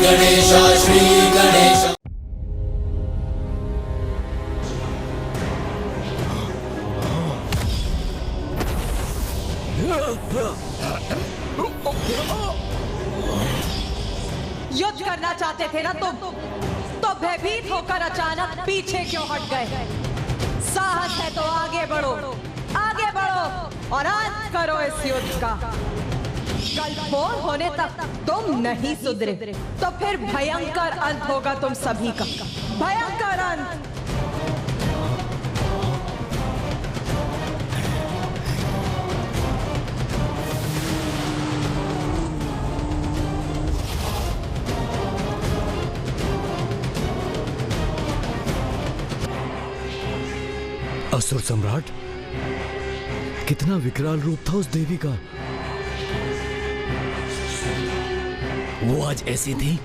गणेश श्री गणेश। युद्ध करना चाहते थे ना तुम, तो भयभीत होकर अचानक पीछे क्यों हट गए? साहस है तो आगे बढ़ो, आगे बढ़ो और अंत करो इस युद्ध का। कल भोर होने तक तुम नहीं सुधरे तो फिर भयंकर अंत होगा तुम सभी का, भयंकर अंत। असुर सम्राट, कितना विकराल रूप था उस देवी का। वो आज ऐसी थी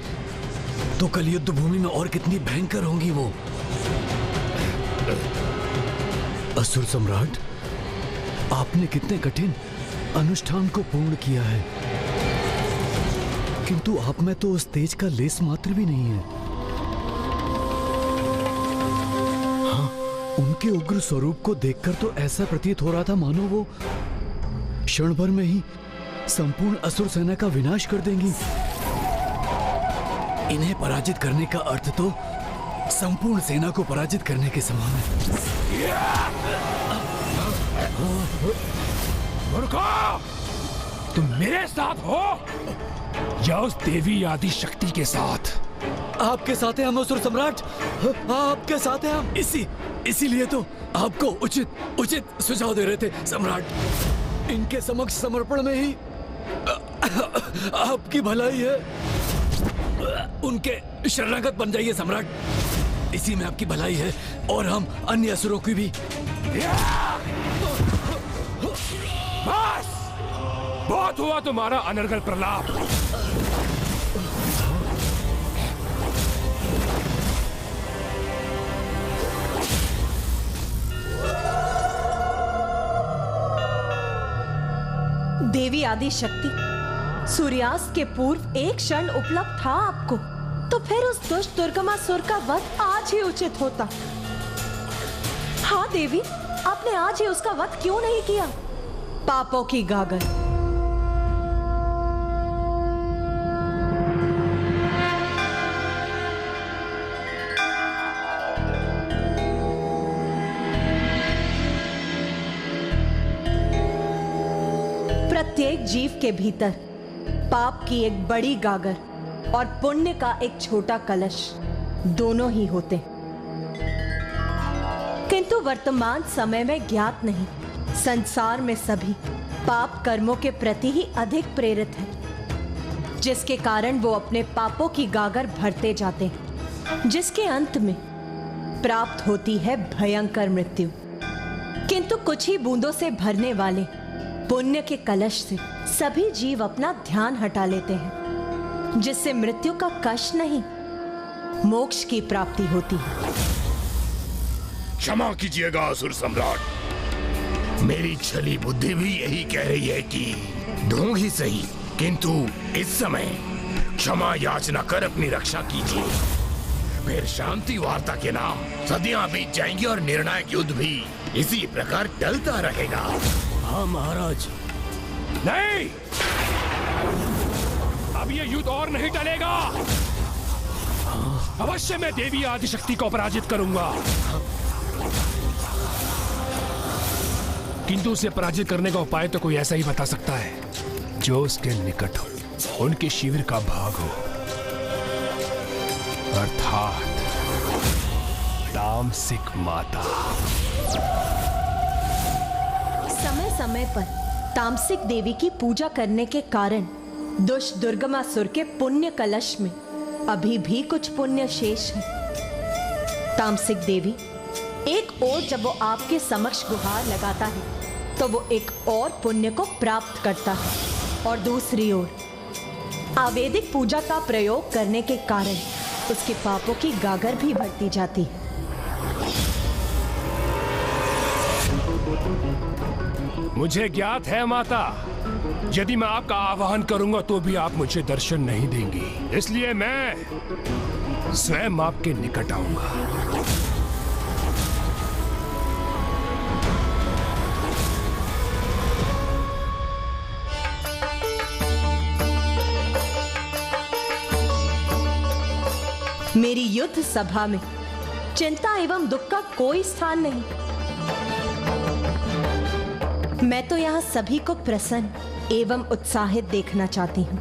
तो कल युद्ध भूमि में और कितनी भयंकर होंगी वो। असुर सम्राट, आपने कितने कठिन अनुष्ठान को पूर्ण किया है, किंतु आप में तो उस तेज का लेस मात्र भी नहीं है। उनके उग्र स्वरूप को देखकर तो ऐसा प्रतीत हो रहा था मानो वो क्षण भर में ही संपूर्ण असुर सेना का विनाश कर देंगी। इन्हें पराजित करने का अर्थ तो संपूर्ण सेना को पराजित करने के समान है। मूर्खों, तुम मेरे साथ हो या उस देवी आदि शक्ति के साथ? आपके साथ हैं हम असुर सम्राट, आपके साथ हैं हम। इसीलिए तो आपको उचित सुझाव दे रहे थे सम्राट। इनके समक्ष समर्पण में ही आपकी भलाई है। उनके शरणागत बन जाइए सम्राट, इसी में आपकी भलाई है और हम अन्य असुरों की भी। बस, बहुत हुआ तुम्हारा अनर्गल प्रलाप। देवी आदि शक्ति सूर्यास्त के पूर्व एक क्षण उपलब्ध था आपको, तो फिर उस दुष्ट दुर्गमासुर का वध आज ही उचित होता। हाँ देवी, आपने आज ही उसका वध क्यों नहीं किया? पापों की गागर। प्रत्येक जीव के भीतर पाप की एक बड़ी गागर और पुण्य का एक छोटा कलश दोनों ही होते, किंतु वर्तमान समय में ज्ञात नहीं, संसार में सभी पाप कर्मों के प्रति ही अधिक प्रेरित हैं, जिसके कारण वो अपने पापों की गागर भरते जाते हैं, जिसके अंत में प्राप्त होती है भयंकर मृत्यु। किंतु कुछ ही बूंदों से भरने वाले पुण्य के कलश से सभी जीव अपना ध्यान हटा लेते हैं, जिससे मृत्यु का कष्ट नहीं, मोक्ष की प्राप्ति होती है। क्षमा कीजिएगा असुर सम्राट, मेरी छली बुद्धि भी यही कह रही है कि ढूंढ ही सही, किंतु इस समय क्षमा याचना कर अपनी रक्षा कीजिए। फिर शांति वार्ता के नाम सदियां बीत जाएंगी और निर्णायक युद्ध भी इसी प्रकार टलता रहेगा। हाँ महाराज। नहीं, अब ये युद्ध और नहीं टलेगा। अवश्य मैं देवी आदि शक्ति को पराजित करूंगा, किंतु उसे पराजित करने का उपाय तो कोई ऐसा ही बता सकता है जो उसके निकट हो, उनके शिविर का भाग हो, अर्थात तामसिक माता। समय समय पर तामसिक देवी की पूजा करने के कारण दुष्ट दुर्गमासुर के पुण्य कलश में अभी भी कुछ पुण्य शेष है। तामसिक देवी एक ओर जब वो आपके समक्ष गुहार लगाता है तो वो एक और पुण्य को प्राप्त करता है, और दूसरी ओर आवेदिक पूजा का प्रयोग करने के कारण उसके पापों की गागर भी बढ़ती जाती है। मुझे ज्ञात है माता, यदि मैं आपका आह्वान करूंगा तो भी आप मुझे दर्शन नहीं देंगी, इसलिए मैं स्वयं आपके निकट आऊंगा। मेरी युद्ध सभा में चिंता एवं दुख का कोई स्थान नहीं। मैं तो यहाँ सभी को प्रसन्न एवं उत्साहित देखना चाहती हूँ।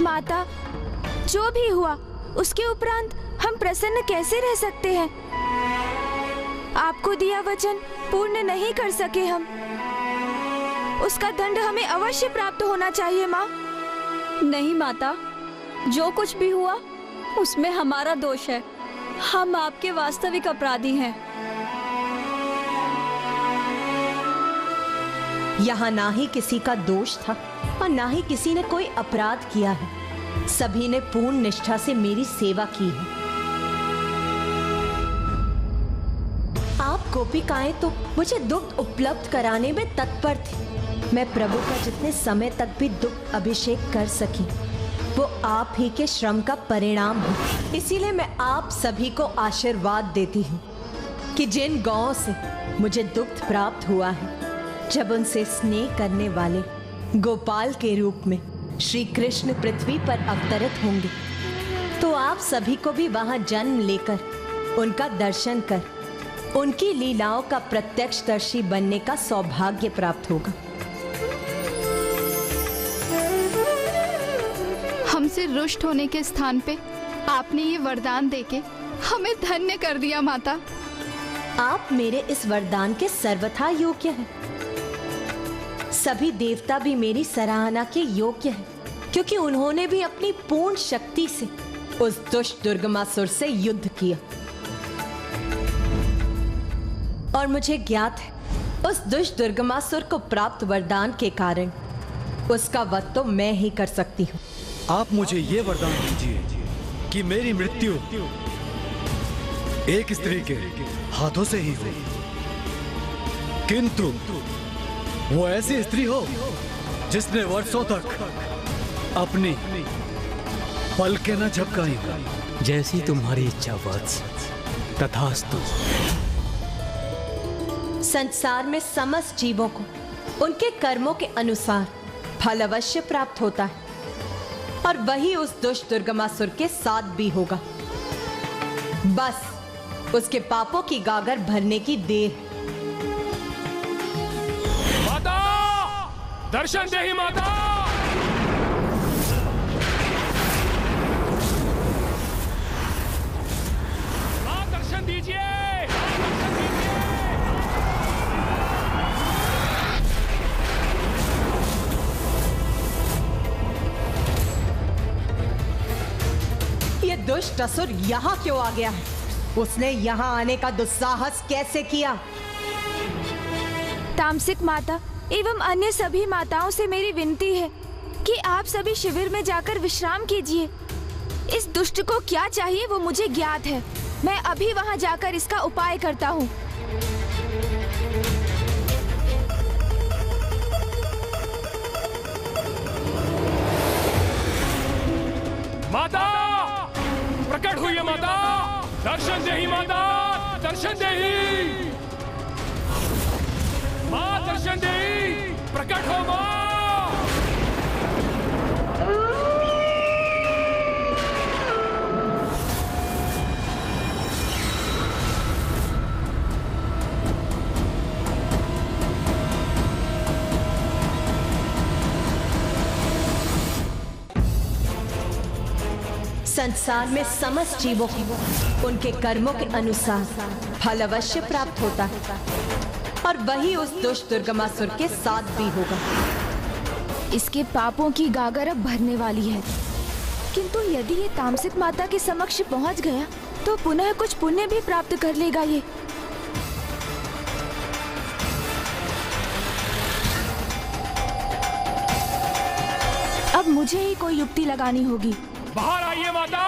माता, जो भी हुआ उसके उपरांत हम प्रसन्न कैसे रह सकते हैं? आपको दिया वचन पूर्ण नहीं कर सके हम, उसका दंड हमें अवश्य प्राप्त होना चाहिए माँ। नहीं माता, जो कुछ भी हुआ उसमें हमारा दोष है। हम आपके वास्तविक अपराधी हैं। यहाँ ना ही किसी का दोष था और ना ही किसी ने कोई अपराध किया है। सभी ने पूर्ण निष्ठा से मेरी सेवा की है। आप गोपिकाएं तो मुझे दुग्ध उपलब्ध कराने में तत्पर थे। मैं प्रभु का जितने समय तक भी दुग्ध अभिषेक कर सकी वो आप ही के श्रम का परिणाम है। इसीलिए मैं आप सभी को आशीर्वाद देती हूँ कि जिन गौओं से मुझे दुग्ध प्राप्त हुआ है, जब उनसे स्नेह करने वाले गोपाल के रूप में श्री कृष्ण पृथ्वी पर अवतरित होंगे, तो आप सभी को भी वहां जन्म लेकर उनका दर्शन कर उनकी लीलाओं का प्रत्यक्षदर्शी बनने का सौभाग्य प्राप्त होगा। हमसे रुष्ट होने के स्थान पे आपने ये वरदान देके हमें धन्य कर दिया माता। आप मेरे इस वरदान के सर्वथा योग्य हैं। सभी देवता भी मेरी सराहना के योग्य हैं, क्योंकि उन्होंने भी अपनी पूर्ण शक्ति से उस दुष्ट दुर्गमासुर से युद्ध किया। और मुझे ज्ञात है उस दुष्ट दुर्गमासुर को प्राप्त वरदान के कारण उसका वध तो मैं ही कर सकती हूँ। आप मुझे ये वरदान दीजिए कि मेरी मृत्यु एक स्त्री के हाथों से ही हो, किंतु वो ऐसी स्त्री हो जिसने वर्षों तक अपनी पलकें न झपकाई हो। जैसी तुम्हारी इच्छा वत्स, तथास्तु। संसार में समस्त जीवों को उनके कर्मों के अनुसार फल अवश्य प्राप्त होता है, और वही उस दुष्ट दुर्गमासुर के साथ भी होगा। बस उसके पापों की गागर भरने की देर है। माता, दर्शन दे ही माता। मां, दर्शन दीजिए। ये दुष्ट असुर यहाँ क्यों आ गया है? उसने यहाँ आने का दुस्साहस कैसे किया? तामसिक माता एवं अन्य सभी माताओं से मेरी विनती है कि आप सभी शिविर में जाकर विश्राम कीजिए। इस दुष्ट को क्या चाहिए वो मुझे ज्ञात है। मैं अभी वहां जाकर इसका उपाय करता हूँ। माता, प्रकट हुई है माता। दर्शन दे ही माता, दर्शन दे ही मां, दर्शन दे ही, प्रकट हो मां। संसार में समस्त जीवों को उनके कर्मों के अनुसार फल अवश्य प्राप्त होता है, और वही उस दुष्ट दुर्गमासुर के साथ भी होगा। इसके पापों की गागर अब भरने वाली है, किंतु यदि ये तामसिक माता के समक्ष पहुंच गया तो पुनः कुछ पुण्य भी प्राप्त कर लेगा ये। अब मुझे ही कोई युक्ति लगानी होगी। बाहर आइए माता,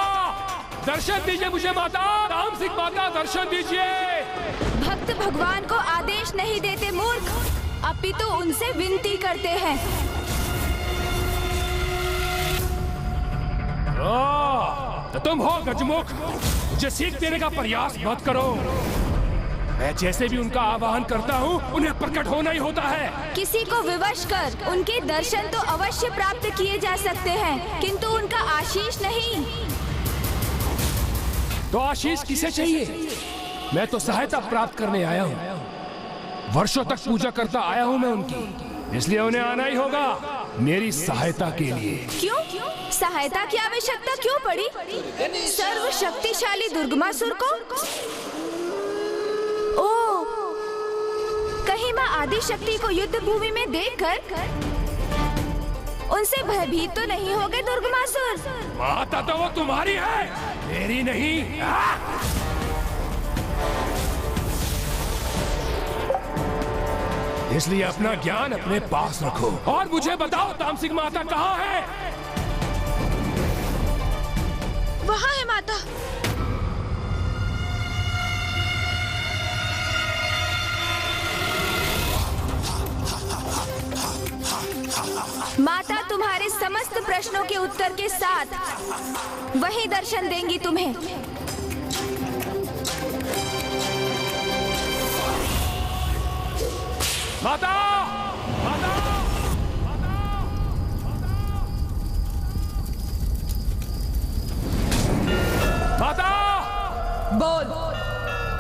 दर्शन दीजिए मुझे माता। तामसिक माता, दर्शन दीजिए। भक्त भगवान को आदेश नहीं देते मूर्ख, अपितु उनसे विनती करते हैं। तो तुम हो गजमुख, मुझे सीख देने का प्रयास मत करो। मैं जैसे भी उनका आवाहन करता हूँ उन्हें प्रकट होना ही होता है। किसी को विवश कर उनके दर्शन तो अवश्य प्राप्त किए जा सकते हैं, किंतु उनका आशीष नहीं। तो आशीष किसे चाहिए? मैं तो सहायता प्राप्त करने आया हूँ। वर्षों तक पूजा करता आया हूँ मैं उनकी, इसलिए उन्हें आना ही होगा मेरी सहायता के लिए। क्यों? सहायता की आवश्यकता क्यों पड़ी? सर्वशक्तिशाली दुर्गमासुर को? ओ, कहीं माँ आदि शक्ति को युद्ध भूमि में देखकर उनसे भयभीत तो नहीं हो गए दुर्गमासुर? माता तो वो तुम्हारी है, मेरी नहीं। इसलिए अपना ज्ञान अपने पास रखो और मुझे बताओ तामसिक माता कहाँ है? वहाँ है माता। माता तुम्हारे समस्त प्रश्नों के उत्तर के साथ वही दर्शन देंगी तुम्हें। माता! माता! माता! बोल,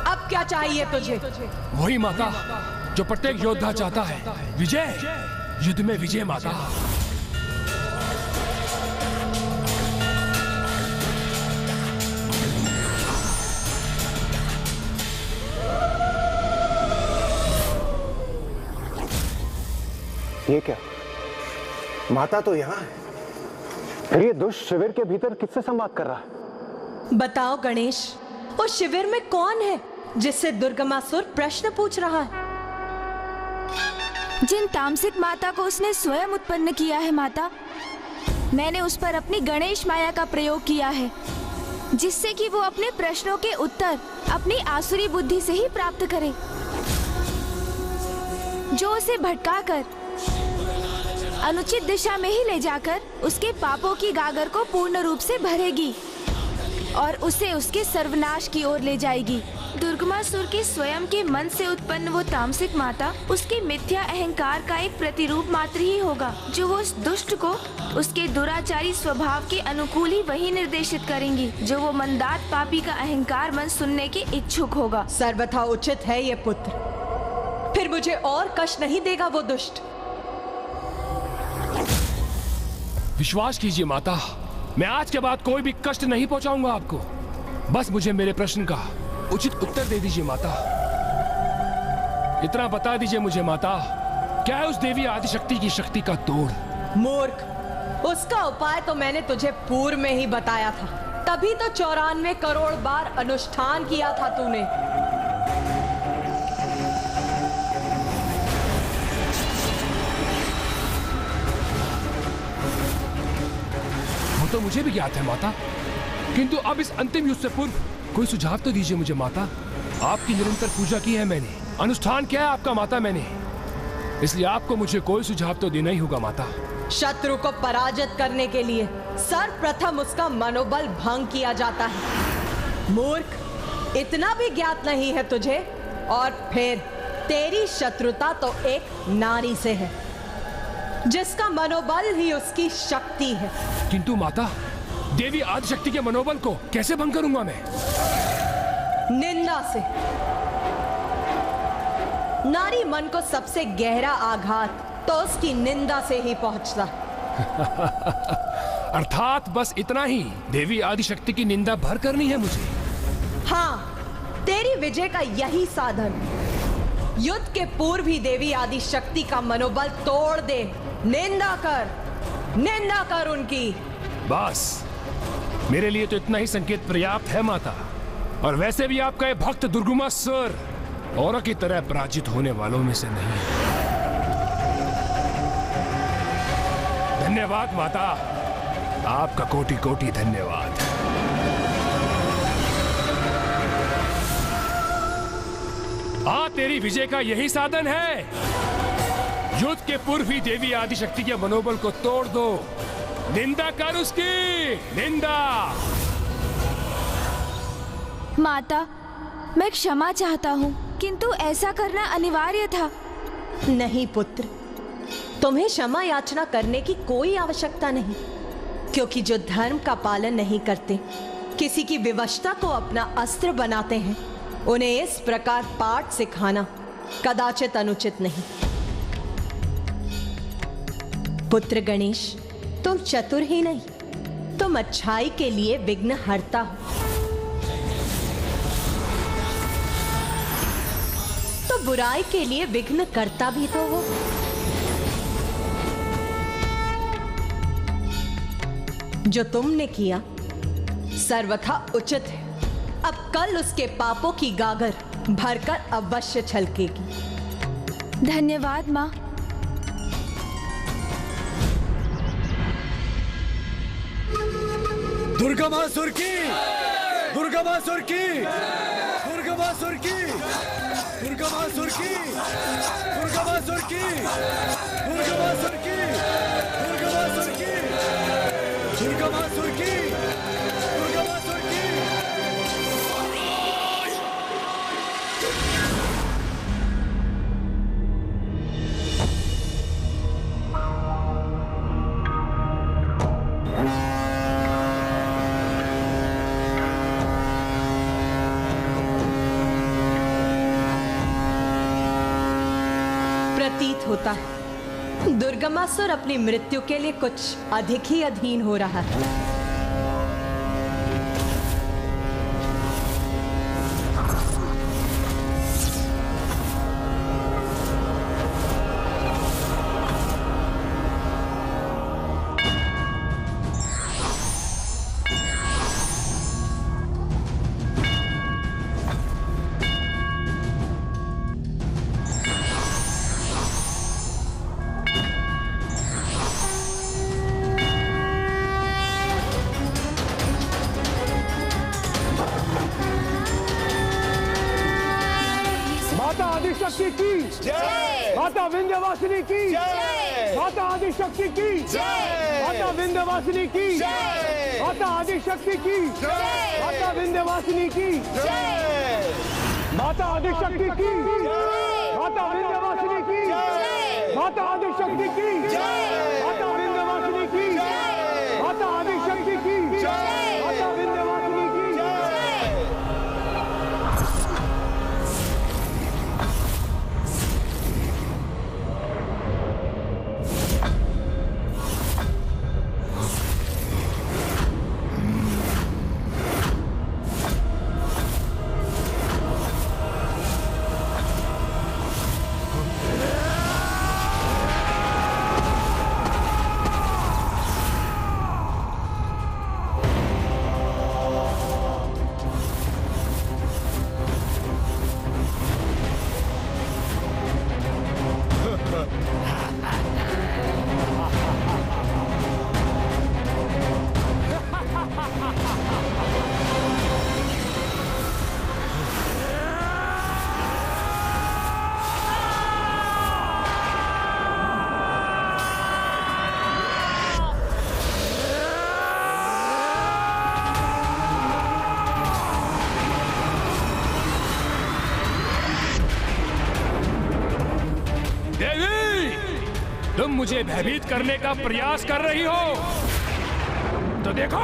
अब क्या चाहिए तुझे? वही माता जो प्रत्येक योद्धा चाहता है, विजय, युद्ध में विजय माता। ये क्या? माता तो यहाँ है, फिर ये दुष्ट शिविर के भीतर किससे संवाद कर रहा है? बताओ गणेश, उस शिविर में कौन है जिससे दुर्गमासुर प्रश्न पूछ रहा है? जिन तामसिक माता को उसने स्वयं उत्पन्न किया है माता, मैंने उस पर अपनी गणेश माया का प्रयोग किया है, जिससे कि वो अपने प्रश्नों के उत्तर अपनी आसुरी बुद्धि से ही प्राप्त करे, जो उसे भटकाकर अनुचित दिशा में ही ले जाकर उसके पापों की गागर को पूर्ण रूप से भरेगी और उसे उसके सर्वनाश की ओर ले जाएगी। दुर्गमासुर के स्वयं के मन से उत्पन्न वो तामसिक माता उसके मिथ्या अहंकार का एक प्रतिरूप मात्र ही होगा, जो वो उस दुष्ट को उसके दुराचारी स्वभाव के अनुकूल ही वही निर्देशित करेंगी, जो वो मंदात पापी का अहंकार मन सुनने के इच्छुक होगा। सर्वथा उचित है ये पुत्र, फिर मुझे और कष्ट नहीं देगा वो दुष्ट। विश्वास कीजिए माता, मैं आज के बाद कोई भी कष्ट नहीं पहुंचाऊंगा आपको। बस मुझे मेरे प्रश्न का उचित उत्तर दे दीजिए माता। इतना बता दीजिए मुझे माता, क्या है उस देवी आदिशक्ति की शक्ति का तोड़? मूर्ख, उसका उपाय तो मैंने तुझे पूर्व में ही बताया था, तभी तो 94 करोड़ बार अनुष्ठान किया था तूने। वो तो मुझे भी ज्ञात है माता, किंतु अब इस अंतिम युद्ध से पूर्व कोई सुझाव तो दीजिए मुझे माता। आपकी निरंतर पूजा की है मैंने, अनुष्ठान किया है आपका माता मैंने, इसलिए आपको मुझे कोई सुझाव तो देना ही होगा माता। शत्रु को पराजित करने के लिए सर्वप्रथम उसका मनोबल भंग किया जाता है। मूर्ख, इतना भी ज्ञात नहीं है तुझे? और फिर तेरी शत्रुता तो एक नारी से है, जिसका मनोबल ही उसकी शक्ति है। किंतु माता, देवी आदिशक्ति के मनोबल को कैसे भंग करूंगा मैं? निंदा से। नारी मन को सबसे गहरा आघात तो उसकी निंदा से ही पहुंचता। अर्थात बस इतना ही, देवी आदिशक्ति की निंदा भर करनी है मुझे। हाँ, तेरी विजय का यही साधन। युद्ध के पूर्व ही देवी आदिशक्ति का मनोबल तोड़ दे। निंदा कर उनकी। बस मेरे लिए तो इतना ही संकेत पर्याप्त है माता। और वैसे भी आपका ये भक्त दुर्गमासुर औरों की तरह पराजित होने वालों में से नहीं है। धन्यवाद माता, आपका कोटि कोटि धन्यवाद। हाँ, तेरी विजय का यही साधन है। युद्ध के पूर्व ही देवी आदिशक्ति के मनोबल को तोड़ दो। निंदा कर उसकी, निंदा। माता, मैं क्षमा चाहता हूँ, किंतु ऐसा करना अनिवार्य था। नहीं पुत्र, तुम्हें क्षमा याचना करने की कोई आवश्यकता नहीं, क्योंकि जो धर्म का पालन नहीं करते, किसी की विवशता को अपना अस्त्र बनाते हैं, उन्हें इस प्रकार पाठ सिखाना कदाचित अनुचित नहीं। पुत्र गणेश, तुम चतुर ही नहीं, तुम अच्छाई के लिए विघ्न हरता हो। तो बुराई के लिए विघ्न करता भी तो हो। जो तुमने किया सर्वथा उचित है। अब कल उसके पापों की गागर भरकर अवश्य छलकेगी। धन्यवाद माँ। दुर्गमासुर की, दुर्गमासुर की, दुर्गमासुर की, दुर्गमासुर की, दुर्गमासुर की, दुर्गमासुर की, दुर्गमासुर की, दुर्गमासुर की, दुर्गमासुर की। प्रतीत होता है दुर्गमासुर अपनी मृत्यु के लिए कुछ अधिक ही अधीन हो रहा है। माता आदिशक्ति की जय। माता विंध्यवासिनी की जय। माता आदिशक्ति की जय। माता विंध्यवासिनी की जय। माता आदिशक्ति की जय। माता विंध्यवासिनी की जय। माता आदिशक्ति की जय। माता विंध्यवासिनी की जय। माता आदिशक्ति की जय। माता विंध्यवासिनी की जय। माता आदिशक्ति की जय। माता विंध्यवासिनी की जय। तुम मुझे भयभीत करने का प्रयास कर रही हो, तो देखो,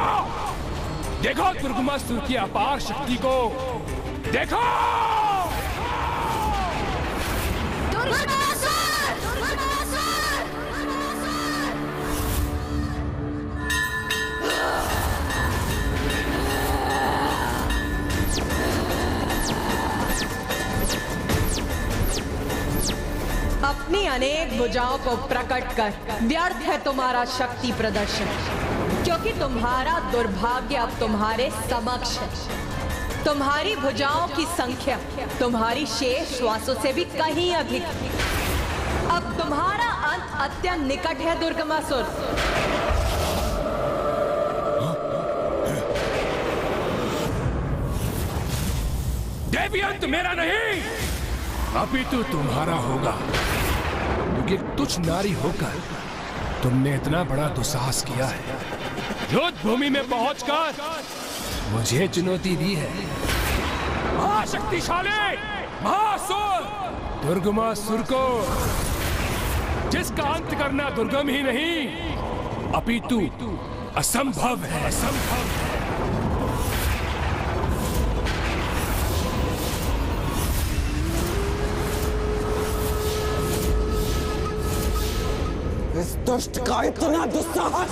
देखो दुर्गमासुर की अपार शक्ति को देखो। अपनी अनेक भुजाओं को प्रकट कर व्यर्थ है तुम्हारा शक्ति प्रदर्शन, क्योंकि तुम्हारा दुर्भाग्य अब तुम्हारे समक्ष है। तुम्हारी भुजाओं की संख्या तुम्हारी शेष श्वासों से भी कहीं अधिक है। अब तुम्हारा अंत अत्यंत निकट है दुर्गमासुर। देवी अंत मेरा नहीं, अपितु तुम्हारा होगा, क्योंकि कि एक तुच्छ नारी होकर तुमने इतना बड़ा दुस्साहस किया है। युद्ध भूमि में पहुंचकर मुझे चुनौती दी है। महाशक्तिशाली महासुर दुर्गमासुर को, जिसका अंत करना दुर्गम ही नहीं अपितु असंभव है। इस दुष्ट का इतना दुस्साहस!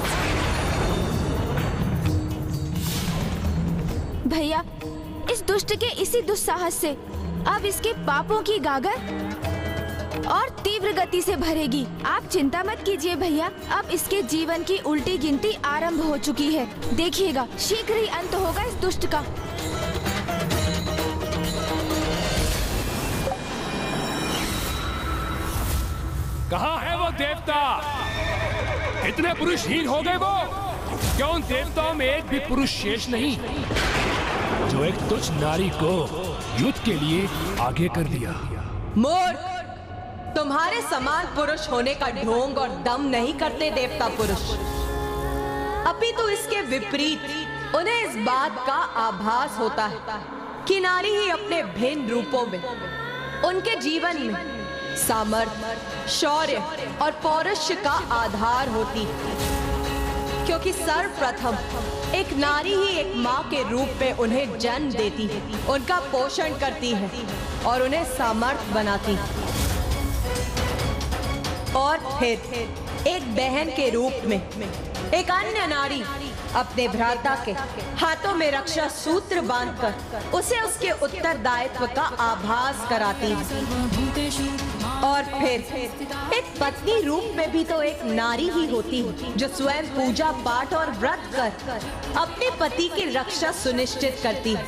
भैया, इस दुष्ट के इसी दुस्साहस से अब इसके पापों की गागर और तीव्र गति से भरेगी। आप चिंता मत कीजिए भैया, अब इसके जीवन की उल्टी गिनती आरंभ हो चुकी है। देखिएगा, शीघ्र ही अंत होगा इस दुष्ट का। कहाँ है वो देवता? इतने पुरुषहीन हो गए वो? क्या उन देवताओं में एक भी पुरुष शेष नहीं जो एक तुच्छ नारी को युद्ध के लिए आगे कर दिया? मूर्ख, तुम्हारे समान पुरुष होने का ढोंग और दम नहीं करते देवता पुरुष। अपितु इसके विपरीत उन्हें इस बात का आभास होता है कि नारी ही अपने भिन्न रूपों में उनके जीवन में सामर्थ्य, शौर्य और पौरुष का आधार होती है, क्योंकि सर्वप्रथम एक नारी ही एक माँ के रूप में उन्हें जन्म देती है, उनका पोषण करती है और उन्हें सामर्थ्य बनाती है, और फिर एक बहन के रूप में एक अन्य नारी अपने भ्राता के हाथों में रक्षा सूत्र बांधकर उसे उसके उत्तरदायित्व का आभास कराती है। और फिर एक पत्नी रूप में भी तो एक नारी ही होती है जो स्वयं पूजा पाठ और व्रत कर अपने पति की रक्षा सुनिश्चित करती है।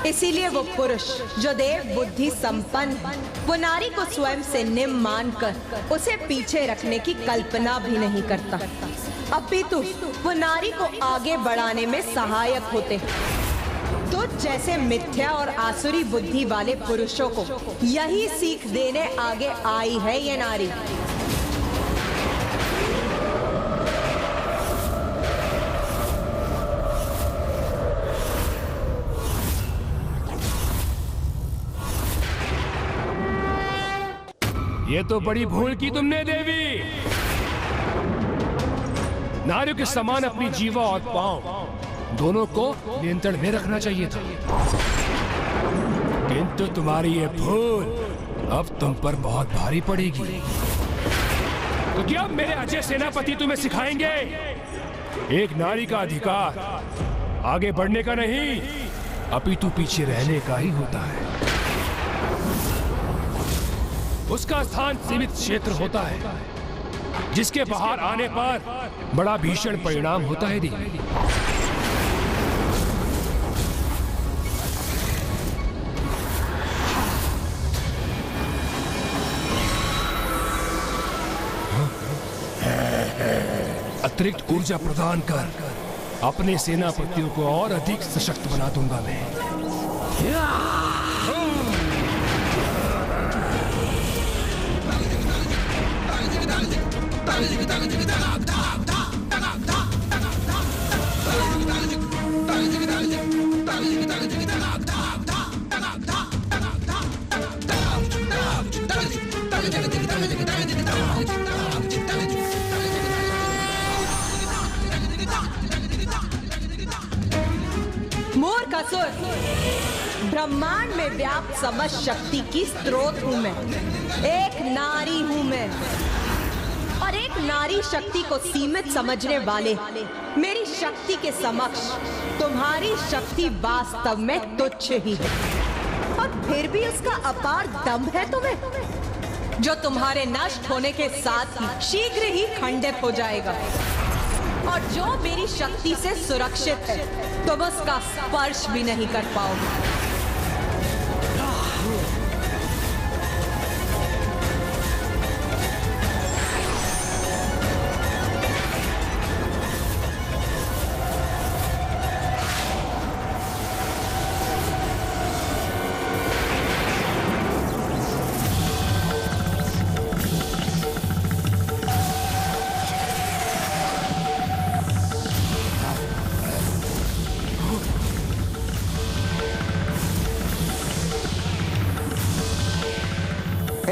इसीलिए वो पुरुष जो देव बुद्धि संपन्न है, वो नारी को स्वयं से निम्न मानकर उसे पीछे रखने की कल्पना भी नहीं करता, अपितु वो नारी को आगे बढ़ाने में सहायक होते। तो जैसे मिथ्या और आसुरी बुद्धि वाले पुरुषों को यही सीख देने आगे आई है ये नारी। ये तो बड़ी भूल की तुमने देवी। नारियों के समान अपनी जीवा और पांव दोनों को नियंत्रण में रखना चाहिए था, किंतु तुम्हारी ये भूल अब तुम पर बहुत भारी पड़ेगी। तो क्या मेरे अजय सेनापति तुम्हें सिखाएंगे एक नारी का अधिकार आगे बढ़ने का नहीं, अपितु पीछे रहने का ही होता है। उसका स्थान सीमित क्षेत्र होता है जिसके बाहर आने पर बड़ा भीषण परिणाम होता है देवी। अतिरिक्त ऊर्जा प्रदान कर अपने सेनापतियों को और अधिक सशक्त बना दूंगा मैं। मूर्ख असुर, ब्रह्मांड में व्याप्त समस्त शक्ति की स्रोत हूं मैं, एक नारी हूं मैं, और एक नारी शक्ति को सीमित समझने वाले मेरी शक्ति के समक्ष तुम्हारी शक्ति वास्तव में तुच्छ ही है। और फिर भी उसका अपार दम्भ है तुम्हें, जो तुम्हारे नष्ट होने के साथ ही शीघ्र ही खंडित हो जाएगा। और जो मेरी शक्ति से सुरक्षित है तुम उसका स्पर्श भी नहीं कर पाओगे।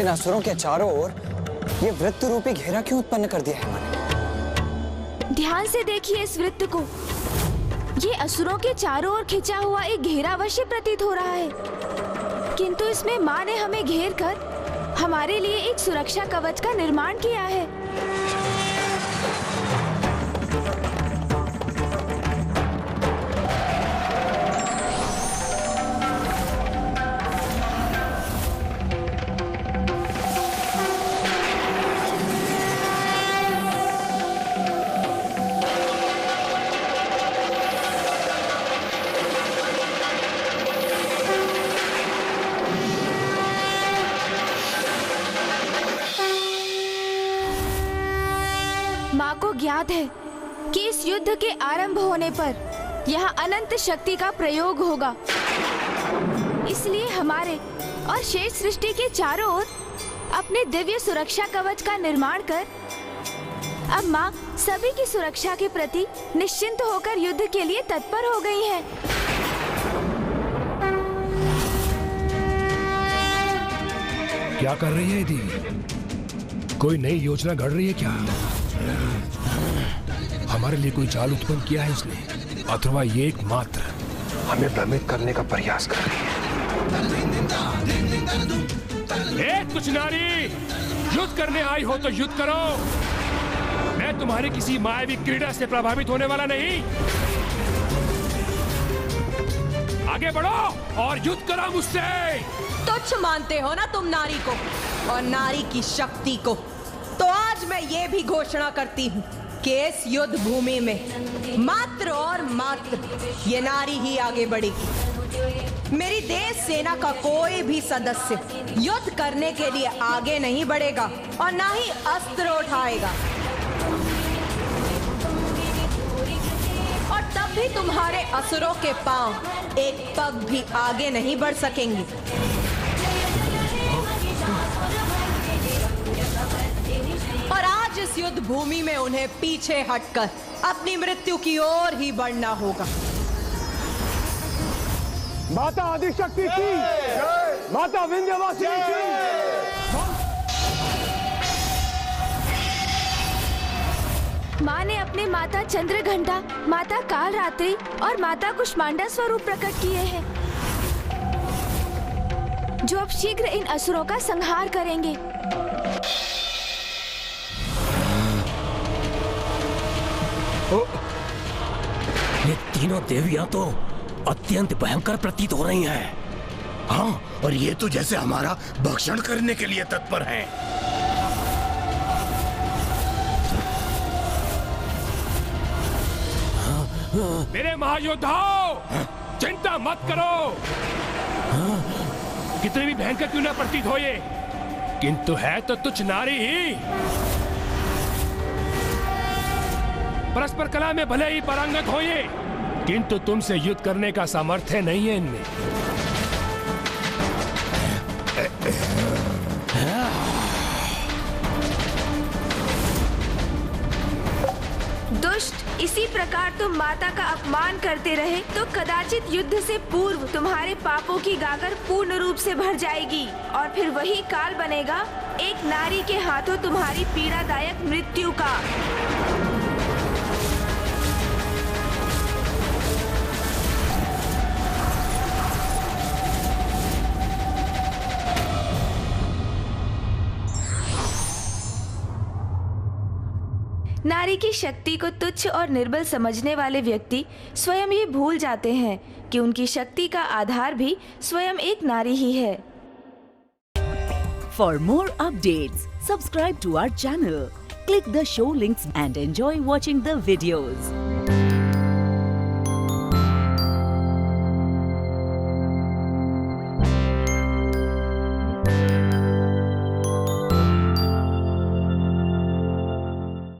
इन असुरों के चारों ओर ये वृत्त रूपी घेरा क्यों उत्पन्न कर दिया है माँ ने? ध्यान से देखिए इस वृत्त को। ये असुरों के चारों ओर खिंचा हुआ एक घेरा अवश्य प्रतीत हो रहा है, किंतु इसमें माँ ने हमें घेर कर हमारे लिए एक सुरक्षा कवच का निर्माण किया है। माँ को ज्ञात है कि इस युद्ध के आरंभ होने पर यहाँ अनंत शक्ति का प्रयोग होगा, इसलिए हमारे और शेष सृष्टि के चारों ओर अपने दिव्य सुरक्षा कवच का निर्माण कर अब माँ सभी की सुरक्षा के प्रति निश्चिंत होकर युद्ध के लिए तत्पर हो गई हैं। क्या कर रही है देवी? कोई नई योजना घड़ रही है क्या? हमारे लिए कोई चाल उत्पन्न किया है इसने, अथवा ये एकमात्र हमें भ्रमित करने का प्रयास कर रही है। तुच्छ नारी, युद्ध करने आई हो तो युद्ध करो। मैं तुम्हारी किसी मायावी क्रीड़ा से प्रभावित होने वाला नहीं। आगे बढ़ो और युद्ध करो मुझसे। तुच्छ मानते हो ना तुम नारी को और नारी की शक्ति को, तो आज मैं ये भी घोषणा करती हूँ कि इस युद्ध भूमि में मात्र और मात्र ये नारी ही आगे बढ़ेगी। मेरी देश सेना का कोई भी सदस्य युद्ध करने के लिए आगे नहीं बढ़ेगा और ना ही अस्त्र उठाएगा, और तब भी तुम्हारे असुरों के पांव एक पग भी आगे नहीं बढ़ सकेंगे। और आज इस युद्ध भूमि में उन्हें पीछे हटकर अपनी मृत्यु की ओर ही बढ़ना होगा। माता आदिशक्ति की, माता विंध्यवासिनी की। माँ ने अपने माता चंद्रघंटा, माता कालरात्रि और माता कुष्मांडा स्वरूप प्रकट किए हैं, जो अब शीघ्र इन असुरों का संहार करेंगे। ये तीनों देवियां तो अत्यंत भयंकर प्रतीत हो रही हैं। हाँ, और ये तो जैसे हमारा भक्षण करने के लिए तत्पर हैं। मेरे महायोद्धाओं, चिंता मत करो। कितने भी भयंकर क्यों ना प्रतीत हो ये, किंतु है तो तुच्छ नारी ही। परस्पर कला में भले ही पारंगत हो ये, किंतु तुमसे युद्ध करने का सामर्थ्य नहीं है इनमें। दुष्ट, इसी प्रकार तुम माता का अपमान करते रहे तो कदाचित युद्ध से पूर्व तुम्हारे पापों की गागर पूर्ण रूप से भर जाएगी, और फिर वही काल बनेगा एक नारी के हाथों तुम्हारी पीड़ादायक मृत्यु का। नारी की शक्ति को तुच्छ और निर्बल समझने वाले व्यक्ति स्वयं ही भूल जाते हैं कि उनकी शक्ति का आधार भी स्वयं एक नारी ही है। For more updates, subscribe to our channel, click the show links and enjoy watching the videos.